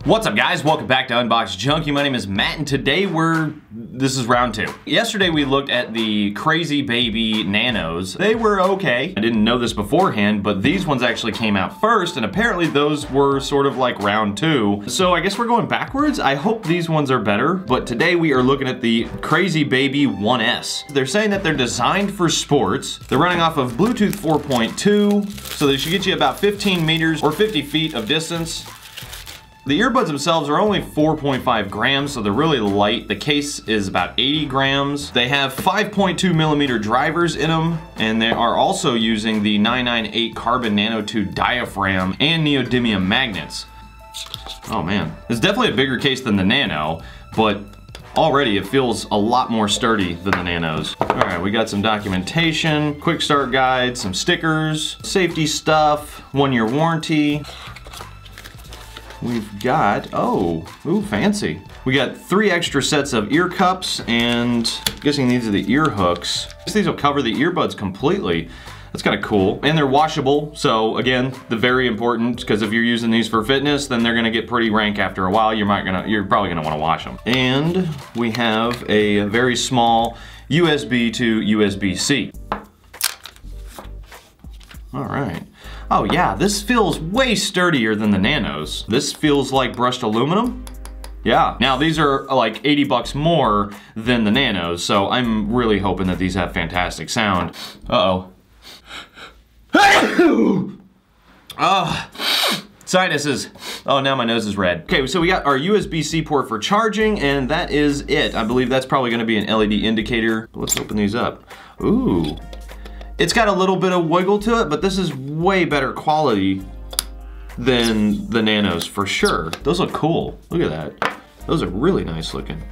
What's up guys, welcome back to Unbox Junkie. My name is Matt and today this is round 2. Yesterday we looked at the Crazybaby Nanos. They were okay. I didn't know this beforehand, but these ones actually came out first and apparently those were sort of like round 2. So I guess we're going backwards. I hope these ones are better, but today we are looking at the Crazybaby 1S. They're saying that they're designed for sports. They're running off of Bluetooth 4.2, so they should get you about 15 meters or 50 feet of distance. The earbuds themselves are only 4.5 grams, so they're really light. The case is about 80 grams. They have 5.2 millimeter drivers in them, and they are also using the 998 carbon nanotube diaphragm and neodymium magnets. Oh man, it's definitely a bigger case than the Nano, but already it feels a lot more sturdy than the Nanos. All right, we got some documentation, quick start guide, some stickers, safety stuff, 1-year warranty. We've got, ooh, fancy. We got 3 extra sets of ear cups, and I'm guessing these are the ear hooks. These will cover the earbuds completely. That's kind of cool. And they're washable, so again, very important, because if you're using these for fitness, then they're gonna get pretty rank after a while. You're probably gonna wanna wash them. And we have a very small USB to USB-C. All right. Oh yeah, this feels way sturdier than the Nanos. This feels like brushed aluminum. Yeah, now these are like 80 bucks more than the Nanos, so I'm really hoping that these have fantastic sound. Uh-oh. Sinuses. Oh, now my nose is red. Okay, so we got our USB-C port for charging, and that is it. I believe that's probably gonna be an LED indicator. Let's open these up. Ooh. It's got a little bit of wiggle to it, but this is way better quality than the Nanos for sure. Those look cool. Look at that. Those are really nice looking.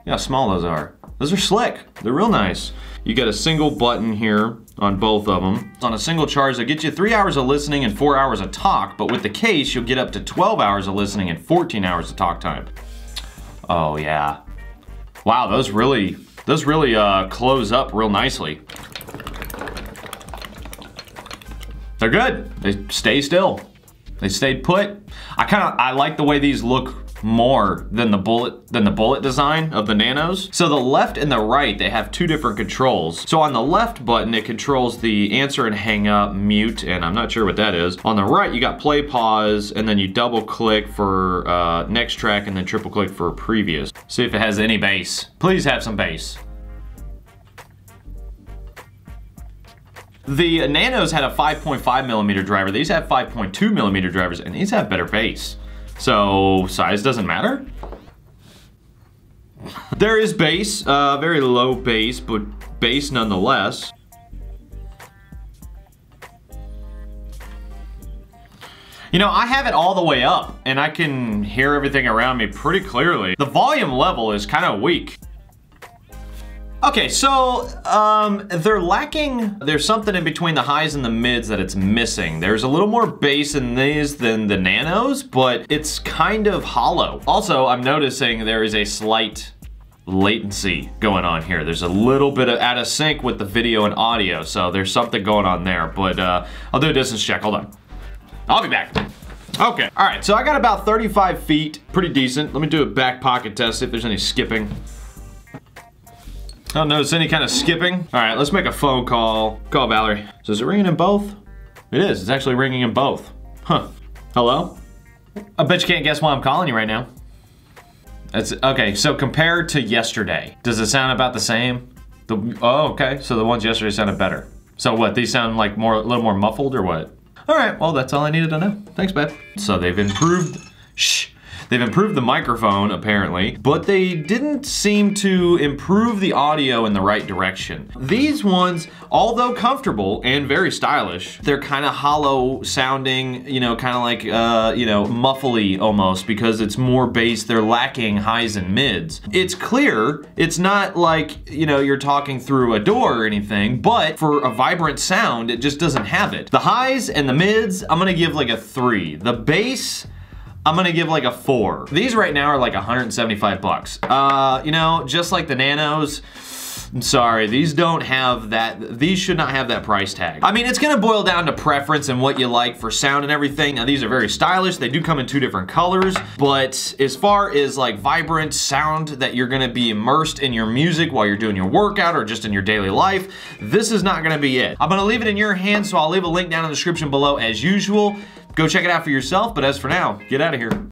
Yeah, how small those are. Those are slick. They're real nice. You get a single button here on both of them. On a single charge, that gets you 3 hours of listening and 4 hours of talk, but with the case, you'll get up to 12 hours of listening and 14 hours of talk time. Oh yeah. Wow, those really close up real nicely. They're good. They stay still. They stayed put. I like the way these look more than the bullet design of the Nanos. So the left and the right, they have 2 different controls. So on the left button, it controls the answer and hang up, mute, and I'm not sure what that is. On the right, you got play, pause, and then you double click for next track and then triple click for previous. See if it has any bass. Please have some bass. The Nanos had a 5.5 millimeter driver. These have 5.2 millimeter drivers, and these have better bass. So size doesn't matter. There is bass, very low bass, but bass nonetheless. You know, I have it all the way up, and I can hear everything around me pretty clearly. The volume level is kind of weak. Okay, so they're lacking, there's something in between the highs and the mids that it's missing. There's a little more bass in these than the Nanos, but it's kind of hollow. Also, I'm noticing there is a slight latency going on here. There's a little bit of out of sync with the video and audio, so there's something going on there, but I'll do a distance check, hold on. I'll be back. Okay, all right, so I got about 35 feet, pretty decent. Let me do a back pocket test, see if there's any skipping. I don't notice any kind of skipping. All right, let's make a phone call. Call Valerie. So is it ringing in both? It is, it's actually ringing in both. Huh, hello? I bet you can't guess why I'm calling you right now. That's, okay, so compared to yesterday, does it sound about the same? Oh, okay, so the ones yesterday sounded better. So what, these sound like a little more muffled or what? All right, well, that's all I needed to know. Thanks, babe. So they've improved, they've improved the microphone, apparently, but they didn't seem to improve the audio in the right direction. These ones, although comfortable and very stylish, they're kind of hollow sounding, you know, kind of like, you know, muffly almost, because it's more bass. They're lacking highs and mids. It's clear. It's not like, you know, you're talking through a door or anything, but for a vibrant sound, it just doesn't have it. The highs and the mids, I'm gonna give like a 3. The bass, I'm gonna give like a 4. These right now are like 175 bucks. You know, just like the Nanos, I'm sorry, these don't have that, these should not have that price tag. I mean, it's gonna boil down to preference and what you like for sound and everything. Now, these are very stylish. They do come in 2 different colors, but as far as like vibrant sound that you're gonna be immersed in your music while you're doing your workout or just in your daily life, this is not gonna be it. I'm gonna leave it in your hands, so I'll leave a link down in the description below as usual. Go check it out for yourself, but as for now, get out of here.